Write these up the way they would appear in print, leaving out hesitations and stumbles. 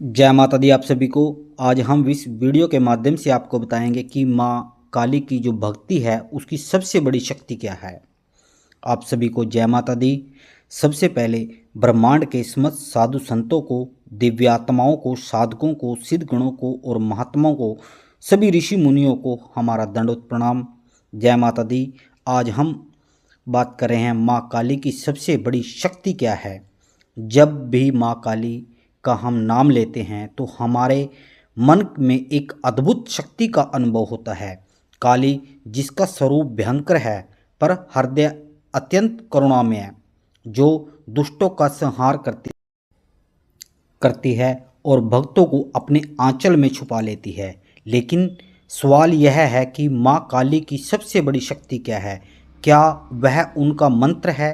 जय माता दी आप सभी को। आज हम इस वीडियो के माध्यम से आपको बताएंगे कि माँ काली की जो भक्ति है उसकी सबसे बड़ी शक्ति क्या है। आप सभी को जय माता दी। सबसे पहले ब्रह्मांड के समस्त साधु संतों को, दिव्यात्माओं को, साधकों को, सिद्ध गणों को और महात्माओं को, सभी ऋषि मुनियों को हमारा दंडवत प्रणाम। जय माता दी। आज हम बात कर रहे हैं माँ काली की सबसे बड़ी शक्ति क्या है। जब भी माँ काली का हम नाम लेते हैं तो हमारे मन में एक अद्भुत शक्ति का अनुभव होता है। काली जिसका स्वरूप भयंकर है पर हृदय अत्यंत करुणामय है, जो दुष्टों का संहार करती है और भक्तों को अपने आंचल में छुपा लेती है। लेकिन सवाल यह है कि माँ काली की सबसे बड़ी शक्ति क्या है। क्या वह उनका मंत्र है?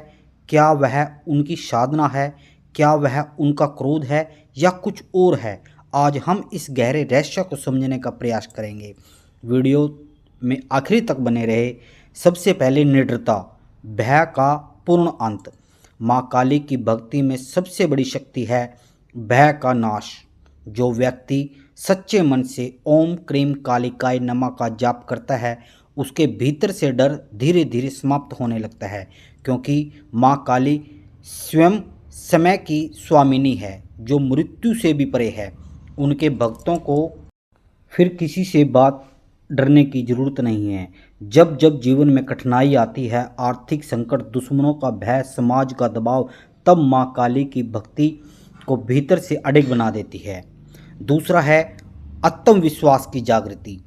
क्या वह उनकी साधना है? क्या वह उनका क्रोध है या कुछ और है? आज हम इस गहरे रहस्य को समझने का प्रयास करेंगे। वीडियो में आखिरी तक बने रहे। सबसे पहले निडरता, भय का पूर्ण अंत। माँ काली की भक्ति में सबसे बड़ी शक्ति है भय का नाश। जो व्यक्ति सच्चे मन से ओम क्रीम कालिकाय नमः का जाप करता है उसके भीतर से डर धीरे धीरे समाप्त होने लगता है, क्योंकि माँ काली स्वयं समय की स्वामिनी है जो मृत्यु से भी परे है। उनके भक्तों को फिर किसी से बात डरने की ज़रूरत नहीं है। जब जब जीवन में कठिनाई आती है, आर्थिक संकट, दुश्मनों का भय, समाज का दबाव, तब माँ काली की भक्ति को भीतर से अडिग बना देती है। दूसरा है आत्मविश्वास की जागृति।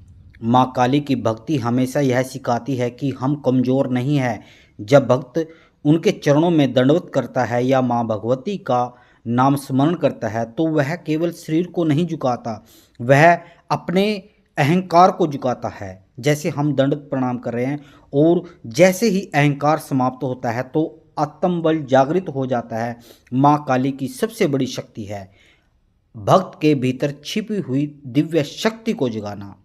माँ काली की भक्ति हमेशा यह सिखाती है कि हम कमज़ोर नहीं हैं। जब भक्त उनके चरणों में दंडवत करता है या माँ भगवती का नाम स्मरण करता है तो वह केवल शरीर को नहीं झुकाता, वह अपने अहंकार को झुकाता है। जैसे हम दंडवत प्रणाम कर रहे हैं और जैसे ही अहंकार समाप्त होता है तो आत्मबल जागृत हो जाता है। माँ काली की सबसे बड़ी शक्ति है भक्त के भीतर छिपी हुई दिव्य शक्ति को जगाना।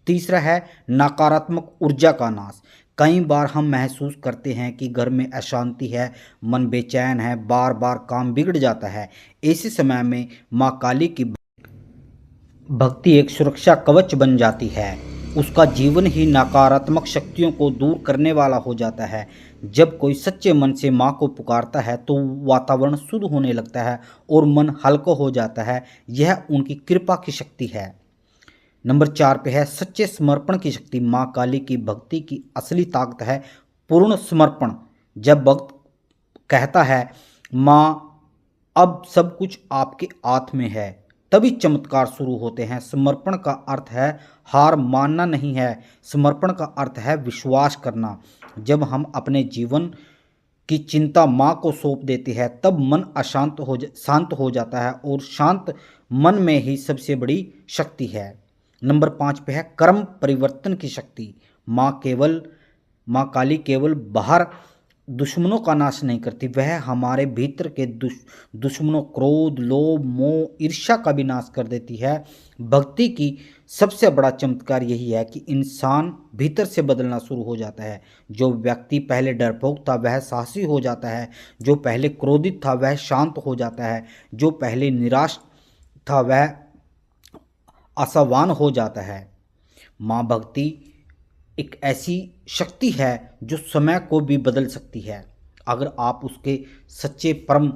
तीसरा है नकारात्मक ऊर्जा का नाश। कई बार हम महसूस करते हैं कि घर में अशांति है, मन बेचैन है, बार बार काम बिगड़ जाता है। ऐसे समय में माँ काली की भक्ति एक सुरक्षा कवच बन जाती है। उसका जीवन ही नकारात्मक शक्तियों को दूर करने वाला हो जाता है। जब कोई सच्चे मन से माँ को पुकारता है तो वातावरण शुद्ध होने लगता है और मन हल्का हो जाता है। यह उनकी कृपा की शक्ति है। नंबर 4 पे है सच्चे समर्पण की शक्ति। माँ काली की भक्ति की असली ताकत है पूर्ण समर्पण। जब भक्त कहता है माँ अब सब कुछ आपके हाथ में है, तभी चमत्कार शुरू होते हैं। समर्पण का अर्थ है हार मानना नहीं है, समर्पण का अर्थ है विश्वास करना। जब हम अपने जीवन की चिंता माँ को सौंप देते हैं तब मन शांत हो जाता है और शांत मन में ही सबसे बड़ी शक्ति है। नंबर 5 पे है कर्म परिवर्तन की शक्ति। माँ काली केवल बाहर दुश्मनों का नाश नहीं करती, वह हमारे भीतर के दुश्मनों क्रोध, लोभ, मोह, ईर्ष्या का भी नाश कर देती है। भक्ति की सबसे बड़ा चमत्कार यही है कि इंसान भीतर से बदलना शुरू हो जाता है। जो व्यक्ति पहले डरपोक था वह साहसी हो जाता है, जो पहले क्रोधित था वह शांत हो जाता है, जो पहले निराश था वह आशावान हो जाता है। माँ भक्ति एक ऐसी शक्ति है जो समय को भी बदल सकती है। अगर आप उसके सच्चे परम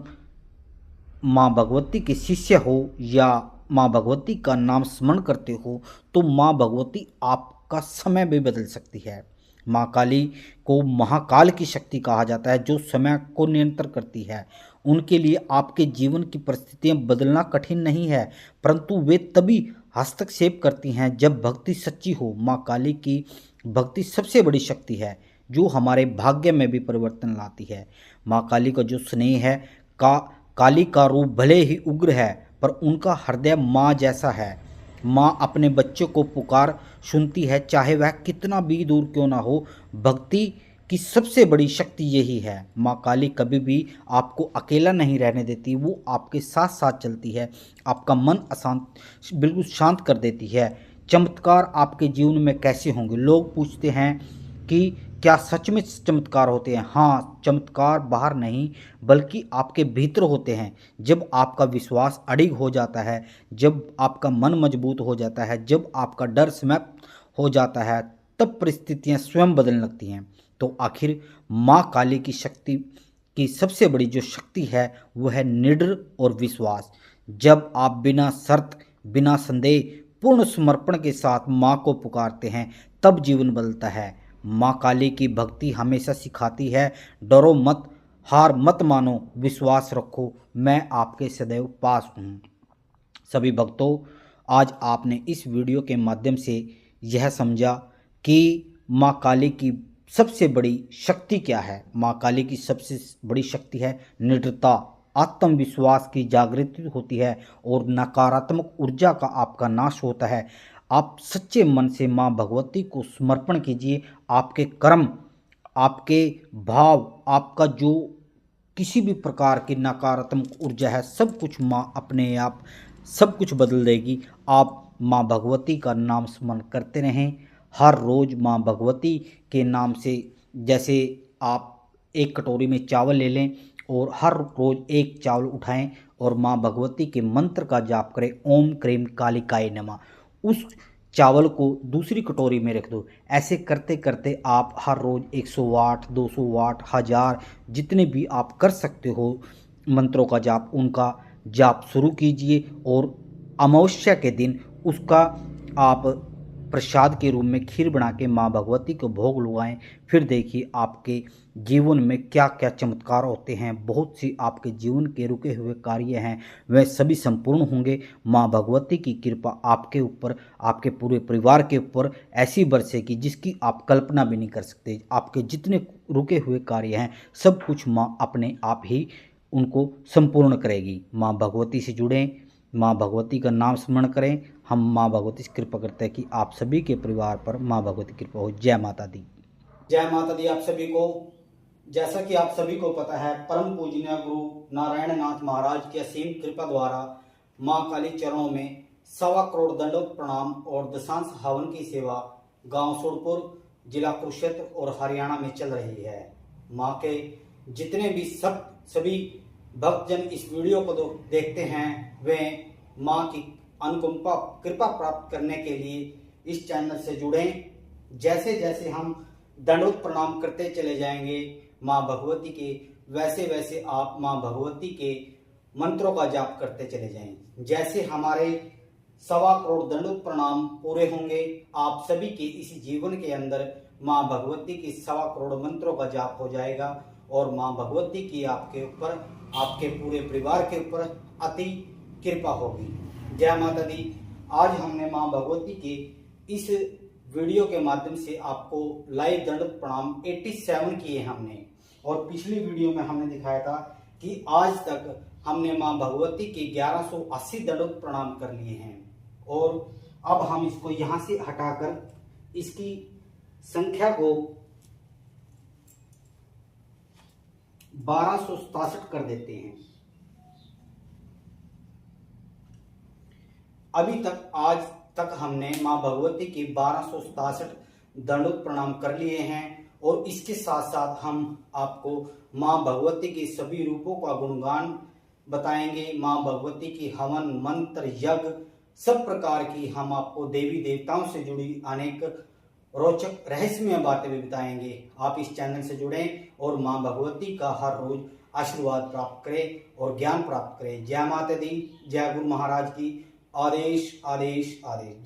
माँ भगवती के शिष्य हो या माँ भगवती का नाम स्मरण करते हो तो माँ भगवती आपका समय भी बदल सकती है। माँ काली को महाकाल की शक्ति कहा जाता है जो समय को नियंत्रण करती है। उनके लिए आपके जीवन की परिस्थितियाँ बदलना कठिन नहीं है, परंतु वे तभी हस्तक्षेप करती हैं जब भक्ति सच्ची हो। माँ काली की भक्ति सबसे बड़ी शक्ति है जो हमारे भाग्य में भी परिवर्तन लाती है। माँ काली का जो स्नेह है, काली का रूप भले ही उग्र है पर उनका हृदय माँ जैसा है। माँ अपने बच्चों को पुकार सुनती है, चाहे वह कितना भी दूर क्यों ना हो। भक्ति की सबसे बड़ी शक्ति यही है। माँ काली कभी भी आपको अकेला नहीं रहने देती, वो आपके साथ साथ चलती है, आपका मन अशांत बिल्कुल शांत कर देती है। चमत्कार आपके जीवन में कैसे होंगे? लोग पूछते हैं कि क्या सच में चमत्कार होते हैं? हाँ, चमत्कार बाहर नहीं बल्कि आपके भीतर होते हैं। जब आपका विश्वास अडिग हो जाता है, जब आपका मन मजबूत हो जाता है, जब आपका डर समाप्त हो जाता है, तब परिस्थितियाँ स्वयं बदलने लगती हैं। तो आखिर माँ काली की शक्ति की सबसे बड़ी जो शक्ति है वो है निडर और विश्वास। जब आप बिना शर्त, बिना संदेह, पूर्ण समर्पण के साथ माँ को पुकारते हैं तब जीवन बदलता है। माँ काली की भक्ति हमेशा सिखाती है, डरो मत, हार मत मानो, विश्वास रखो, मैं आपके सदैव पास हूँ। सभी भक्तों, आज आपने इस वीडियो के माध्यम से यह समझा कि माँ काली की सबसे बड़ी शक्ति क्या है। माँ काली की सबसे बड़ी शक्ति है निडरता, आत्मविश्वास की जागृति होती है और नकारात्मक ऊर्जा का आपका नाश होता है। आप सच्चे मन से माँ भगवती को समर्पण कीजिए। आपके कर्म, आपके भाव, आपका जो किसी भी प्रकार की नकारात्मक ऊर्जा है, सब कुछ माँ अपने आप सब कुछ बदल देगी। आप माँ भगवती का नाम स्मरण करते रहें। हर रोज़ माँ भगवती के नाम से, जैसे आप एक कटोरी में चावल ले लें और हर रोज़ एक चावल उठाएं और माँ भगवती के मंत्र का जाप करें, ओम क्रीम कालिकाय नमः। उस चावल को दूसरी कटोरी में रख दो। ऐसे करते करते आप हर रोज़ 100 वाट, 200 वाट, 1000 जितने भी आप कर सकते हो मंत्रों का जाप, उनका जाप शुरू कीजिए और अमावस्या के दिन उसका आप प्रसाद के रूप में खीर बना के माँ भगवती को भोग लगाएं। फिर देखिए आपके जीवन में क्या क्या चमत्कार होते हैं। बहुत सी आपके जीवन के रुके हुए कार्य हैं वह सभी संपूर्ण होंगे। माँ भगवती की कृपा आपके ऊपर, आपके पूरे परिवार के ऊपर ऐसी बरसेगी जिसकी आप कल्पना भी नहीं कर सकते। आपके जितने रुके हुए कार्य हैं सब कुछ माँ अपने आप ही उनको संपूर्ण करेगी। माँ भगवती से जुड़ें, माँ भगवती का नाम स्मरण करें। हम माँ भगवती से कृपा करते हैं कि आप सभी के परिवार पर माँ भगवती की कृपा हो। जय माता दी। जय माता दी आप सभी को। जैसा कि आप सभी को पता है, परम पूजनीय गुरु नारायण नाथ महाराज की असीम कृपा द्वारा माँ काली चरणों में 1.25 करोड़ दंडवत प्रणाम और दशांश हवन की सेवा गांव सुरपुर, जिला कुरुक्षेत्र और हरियाणा में चल रही है। माँ के जितने भी सभी भक्तजन इस वीडियो को देखते हैं वे माँ की अनुकंपा कृपा प्राप्त करने के लिए इस चैनल से जुड़ें। जैसे जैसे हम दंडवत प्रणाम करते चले जाएंगे माँ भगवती के, वैसे वैसे आप माँ भगवती के मंत्रों का जाप करते चले जाएं। जैसे हमारे 1.25 करोड़ दंडवत प्रणाम पूरे होंगे, आप सभी के इस जीवन के अंदर माँ भगवती की 1.25 करोड़ मंत्रों का जाप हो जाएगा और माँ भगवती की आपके ऊपर, आपके पूरे परिवार के ऊपर अति कृपा होगी। जय माता दी। आज हमने माँ भगवती के इस वीडियो के माध्यम से आपको लाइव दंडवत प्रणाम 87 किए हमने, और पिछली वीडियो में हमने दिखाया था कि आज तक हमने माँ भगवती के 1180 दंडवत प्रणाम कर लिए हैं। और अब हम इसको यहाँ से हटाकर इसकी संख्या को 1267 कर देते हैं। अभी तक आज तक हमने माँ भगवती की 1267 दंडवत प्रणाम कर लिए हैं और इसके साथ साथ हम आपको माँ भगवती के सभी रूपों का गुणगान बताएंगे। माँ भगवती की हवन, मंत्र, यज्ञ, सब प्रकार की हम आपको देवी देवताओं से जुड़ी अनेक रोचक रहस्यमय बातें भी बताएंगे। आप इस चैनल से जुड़ें और माँ भगवती का हर रोज आशीर्वाद प्राप्त करें और ज्ञान प्राप्त करें। जय माता दी, जय गुरु महाराज की। आदेश आदेश आदेश।